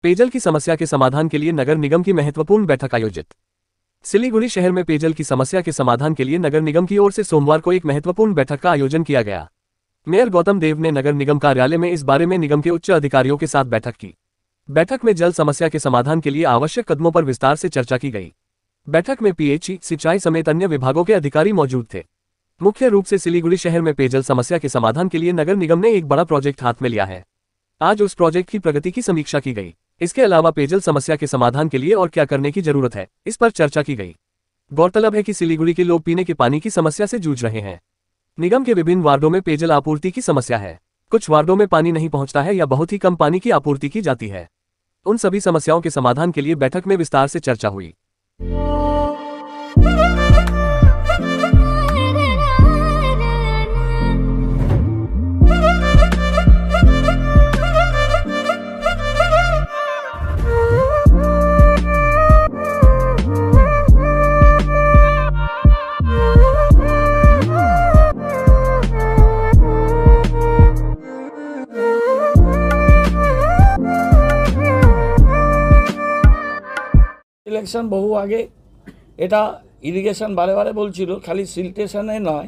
पेयजल की समस्या के समाधान के लिए नगर निगम की महत्वपूर्ण बैठक आयोजित। सिलीगुड़ी शहर में पेयजल की समस्या के समाधान के लिए नगर निगम की ओर से सोमवार को एक महत्वपूर्ण बैठक का आयोजन किया गया। मेयर गौतम देव ने नगर निगम कार्यालय में इस बारे में निगम के उच्च अधिकारियों के साथ बैठक की। बैठक में जल समस्या के समाधान के लिए आवश्यक कदमों पर विस्तार से चर्चा की गई। बैठक में पीएचई, सिंचाई समेत अन्य विभागों के अधिकारी मौजूद थे। मुख्य रूप से सिलीगुड़ी शहर में पेयजल समस्या के समाधान के लिए नगर निगम ने एक बड़ा प्रोजेक्ट हाथ में लिया है। आज उस प्रोजेक्ट की प्रगति की समीक्षा की गई। इसके अलावा पेयजल समस्या के समाधान के लिए और क्या करने की जरूरत है, इस पर चर्चा की गई। गौरतलब है कि सिलीगुड़ी के लोग पीने के पानी की समस्या से जूझ रहे हैं। निगम के विभिन्न वार्डों में पेयजल आपूर्ति की समस्या है। कुछ वार्डों में पानी नहीं पहुंचता है या बहुत ही कम पानी की आपूर्ति की जाती है। उन सभी समस्याओं के समाधान के लिए बैठक में विस्तार से चर्चा हुई। ইলেকশন বহু আগে এটা ইরিগেশন বারে বারে বলছিল, খালি সিলটেশনে নয়,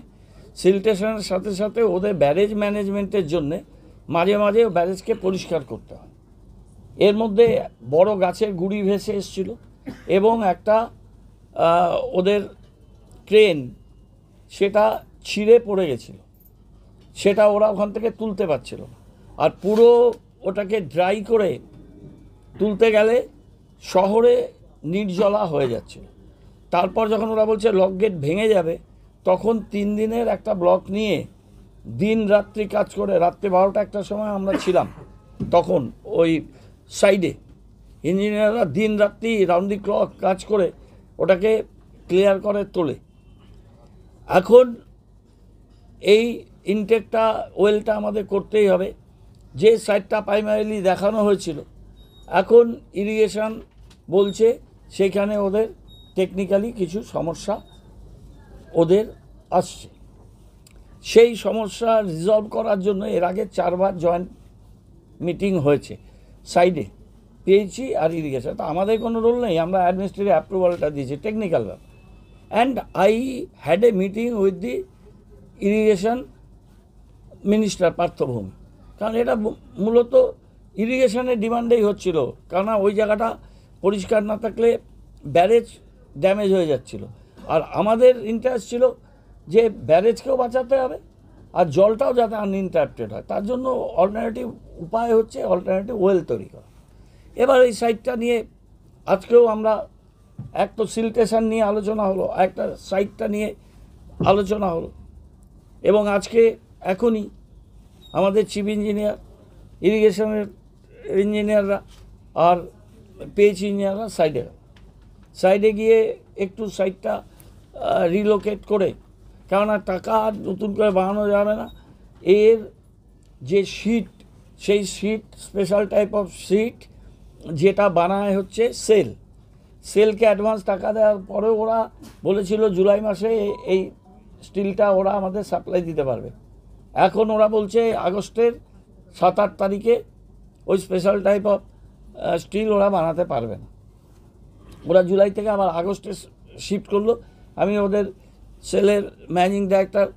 সিলটেশনের সাথে সাথে ওদের ব্যারেজ ম্যানেজমেন্টের জন্য মাঝে মাঝে ব্যারেজকে পরিষ্কার করতে হয়। এর মধ্যে বড় গাছের গুঁড়ি ভেসে এসেছিল এবং একটা ওদের ক্রেন সেটা ছিঁড়ে পড়ে গেছিল, সেটা ওরা ওখান থেকে তুলতে পারছিল না। আর পুরো ওটাকে ড্রাই করে তুলতে গেলে শহরে নির্জলা হয়ে যাচ্ছিল। তারপর যখন ওরা বলছে লক গেট ভেঙে যাবে, তখন 3 দিনের একটা ব্লক নিয়ে দিন রাত্রি কাজ করে, রাত্রে 12টা একটার সময় আমরা ছিলাম তখন ওই সাইডে। ইঞ্জিনিয়াররা দিন রাত্রি রাউন্ড দি ক্লক কাজ করে ওটাকে ক্লিয়ার করে তোলে। এখন এই ইনটেকটা ওয়েলটা আমাদের করতেই হবে। যে সাইডটা প্রাইমারিলি দেখানো হয়েছিল, এখন ইরিগেশন বলছে সেখানে ওদের টেকনিক্যালি কিছু সমস্যা ওদের আসছে। সেই সমস্যা রিজলভ করার জন্য এর আগে 4 বার জয়েন্ট মিটিং হয়েছে সাইডে, পিএইচই আর ইরিগেশন। তো আমাদের কোনো রোল নেই, আমরা অ্যাডমিনিস্ট্রেটিভ অ্যাপ্রুভালটা দিয়েছি, টেকনিক্যাল ব্যাপার। And I had a meeting with the irrigation minister পার্থভূমি, কারণ এটা মূলত ইরিগেশনের ডিমান্ডেই হচ্ছিল। কারণ ওই জায়গাটা পরিষ্কার না থাকলে ব্যারেজ ড্যামেজ হয়ে যাচ্ছিল। আর আমাদের ইন্টারেস্ট ছিল যে ব্যারেজকেও বাঁচাতে হবে আর জলটাও যাতে আনইন্টারাপ্টেড হয়, তার জন্য অল্টারনেটিভ উপায় হচ্ছে অল্টারনেটিভ ওয়েল তৈরি করা। এবার এই সাইটটা নিয়ে আজকেও আমরা এক তো সিলটেশন নিয়ে আলোচনা হলো, একটা সাইটটা নিয়ে আলোচনা হলো, এবং আজকে এখনই আমাদের চিফ ইঞ্জিনিয়ার, ইরিগেশনের ইঞ্জিনিয়াররা আর পেজ ইঞ্জিনিয়াররা সাইডে গিয়ে একটু সাইটটা রিলোকেট করে, কেননা টাকা আর নতুন করে বানানো যাবে না। এর যে শিট, সেই sheet special type of sheet যেটা বানায় হচ্ছে সেলকে অ্যাডভান্স টাকা দেওয়ার পরেও ওরা বলেছিল জুলাই মাসে এই স্টিলটা ওরা আমাদের সাপ্লাই দিতে পারবে। এখন ওরা বলছে আগস্টের 7-8 তারিখে ওই স্পেশাল টাইপ অফ স্টিল ওরা বানাতে পারবে না। ওরা জুলাই থেকে আবার আগস্টে শিফট করলো। আমি ওদের সেলের ম্যানেজিং ডাইরেক্টর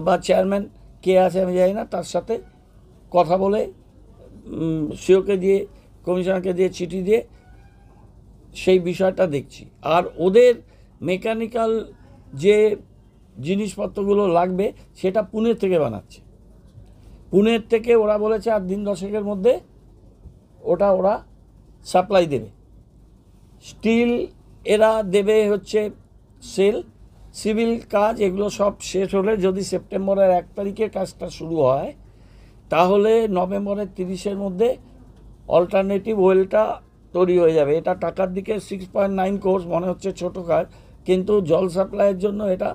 বা চেয়ারম্যান কে আছে আমি জানি না, তার সাথে কথা বলে সিওকে দিয়ে, কমিশনারকে দিয়ে চিঠি দিয়ে সেই বিষয়টা দেখছি। আর ওদের মেকানিক্যাল যে জিনিসপত্রগুলো লাগবে সেটা পুনে থেকে বানাচ্ছে। পুনের থেকে ওরা বলেছে আর দিন 10-এর মধ্যে ওরা সাপ্লাই দেবে। স্টিল এরা দেবে হচ্ছে সিভিল কাজ, এগুলো সব শেষ হলে যদি সেপ্টেম্বরের 1 তারিখে কাজটা শুরু হয়, তাহলে নভেম্বরের 30-এর মধ্যে অল্টারনেটিভ ওয়েলটা তৈরি হয়ে যাবে। এটা টাকার দিকে 6.9 কোর্স মনে হচ্ছে ছোট কাজ, কিন্তু জল সাপ্লাইয়ের জন্য এটা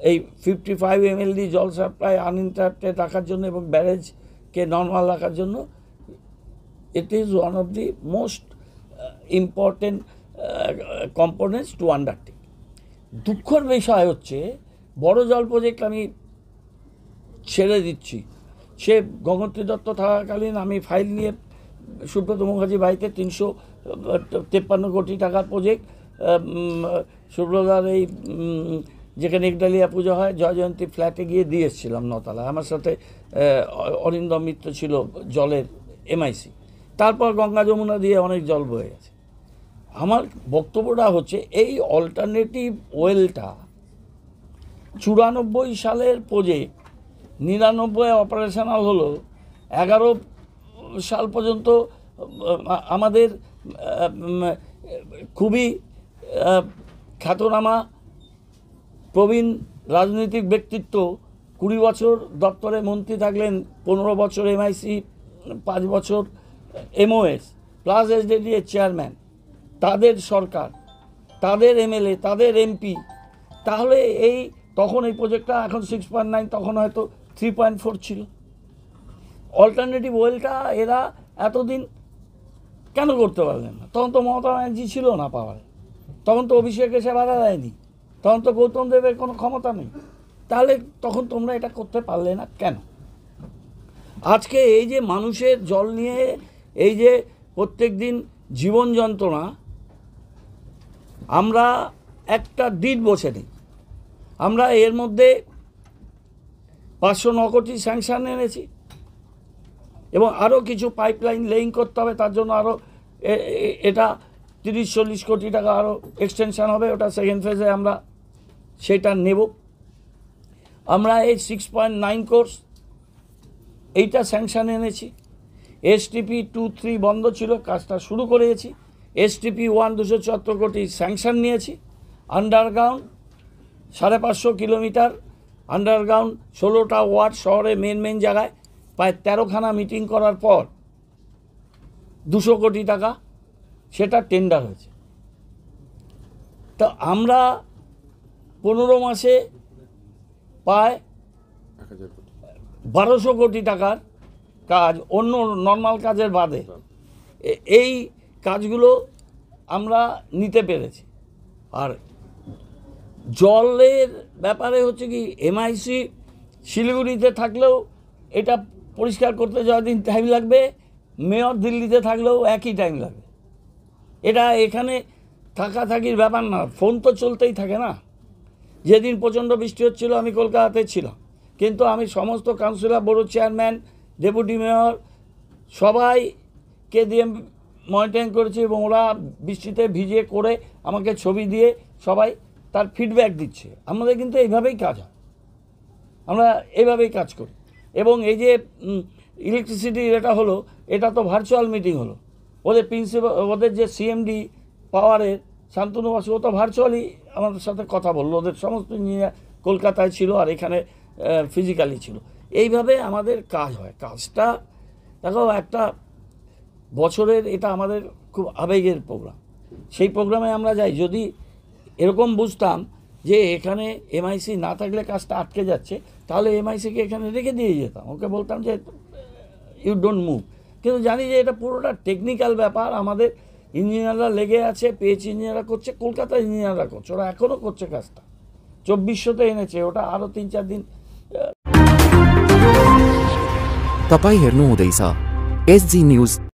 এই 55 ml জল সাপ্লাই আনইন্টারাপ্টেড রাখার জন্য এবং ব্যারেজকে নর্মাল রাখার জন্য it is one of the most important components to undertake. দুঃখের বিষয় হচ্ছে বড় জল প্রজেক্ট আমি ছেড়ে দিচ্ছি। সে গঙ্গোত্রী দত্ত থাকাকালীন আমি ফাইল নিয়ে সুব্রত মুখার্জি বাড়িতে 353 কোটি টাকার প্রজেক্ট, সুব্রতার এই যেখানে একডালিয়া পুজো হয় জয়জয়ন্তী ফ্ল্যাটে গিয়ে দিয়ে এসেছিলাম 9তলায়। আমার সাথে অরিন্দম মিত্র ছিল জলের MIC। তারপর গঙ্গা যমুনা দিয়ে অনেক জল বয়ে গেছে। আমার বক্তব্যটা হচ্ছে এই অল্টারনেটিভ ওয়েলটা 94 সালের প্রজেক্ট, 99 অপারেশনাল হলো, 11 সাল পর্যন্ত আমাদের খুবই খ্যাতনামা প্রবীণ রাজনৈতিক ব্যক্তিত্ব 20 বছর দপ্তরে মন্ত্রী থাকলেন, 15 বছর MIC, 5 বছর MOS প্লাস SDDA চেয়ারম্যান, তাদের সরকার, তাদের MLA, তাদের MP। তাহলে তখন এই প্রজেক্টটা এখন 6.9, তখন হয়তো 3.4 ছিল। অল্টারনেটিভ ওয়েলটা এরা এতদিন কেন করতে পারলেন না? তখন তো মমতা ব্যানার্জি ছিল না পাওয়ারে, তখন তো অভিষেক এসে বাধা দেয়নি, তখন তো গৌতম দেবের কোনো ক্ষমতা নেই। তাহলে তখন তোমরা এটা করতে পারলে না কেন? আজকে এই যে মানুষের জল নিয়ে এই যে প্রত্যেক দিন জীবন যন্ত্রণা, আমরা একটা দিন বসে নেই। আমরা এর মধ্যে 509 কোটি স্যাংশন এনেছি এবং আরও কিছু পাইপলাইন লেইং করতে হবে, তার জন্য আরও এটা 30-40 কোটি টাকা আরও এক্সটেনশান হবে, ওটা সেকেন্ড ফেজে আমরা সেটা নেব। আমরা এই 6.9 কোর্স এইটা স্যাংশন এনেছি। STP 2-3 বন্ধ ছিল, কাজটা শুরু করেছি। STP 1 274 কোটি স্যাংশন নিয়েছি। আন্ডারগ্রাউন্ড 550 কিলোমিটার আন্ডারগ্রাউন্ড, 16টা ওয়ার্ড শহরে মেন জায়গায়, প্রায় 13খানা মিটিং করার পর 200 কোটি টাকা সেটা টেন্ডার হয়েছে। তো আমরা 15 মাসে প্রায় 1200 কোটি টাকার কাজ, অন্য নর্মাল কাজের বাদে এই কাজগুলো আমরা নিতে পেরেছি। আর জলের ব্যাপারে হচ্ছে কি, MIC শিলিগুড়িতে থাকলেও এটা পরিষ্কার করতে যতদিন টাইম লাগবে, মেয়র দিল্লিতে থাকলেও একই টাইম লাগবে। এটা এখানে থাকাথাকির ব্যাপার না, ফোন তো চলতেই থাকে না। যেদিন প্রচণ্ড বৃষ্টি হচ্ছিল আমি কলকাতাতে ছিলাম, কিন্তু আমি সমস্ত councillor, board chairman, deputy mayor সবাইকে দিয়ে মনিটরিং করেছি এবং ওরা বৃষ্টিতে ভিজে করে আমাকে ছবি দিয়ে সবাই তার ফিডব্যাক দিচ্ছে। আমাদের কিন্তু এইভাবেই কাজ হয়, আমরা এইভাবেই কাজ করি। এবং এই যে ইলেকট্রিসিটি এটা হলো, এটা তো ভার্চুয়াল মিটিং হলো। ওদের প্রিন্সিপাল, ওদের যে CMD পাওয়ারের শান্তনু বাসু, ও তো ভার্চুয়ালি আমাদের সাথে কথা বললো। ওদের সমস্ত ইঞ্জিনিয়ার কলকাতায় ছিল আর এখানে ফিজিক্যালি ছিল। এইভাবে আমাদের কাজ হয়। কাজটা দেখো, একটা বছরের এটা আমাদের খুব আবেগের প্রোগ্রাম, সেই প্রোগ্রামে আমরা যাই। যদি এরকম বুঝতাম যে এখানে MIC না থাকলে কাজটা আটকে যাচ্ছে, তাহলে MICকে এখানে রেখে দিয়ে যেতাম, ওকে বলতাম যে ইউ ডোন্ট মুভ। কিন্তু জানি যে এটা পুরোটা টেকনিক্যাল ব্যাপার, আমাদের ইঞ্জিনিয়াররা লেগে আছে, PH ইঞ্জিনিয়াররা করছে, কলকাতার ইঞ্জিনিয়াররা করছে, ওরা এখনও করছে কাজটা। 2400তে এনেছে, ওটা আরও 3-4 দিন। तपाईं हेर्नुहुँदैछ SG न्यूज।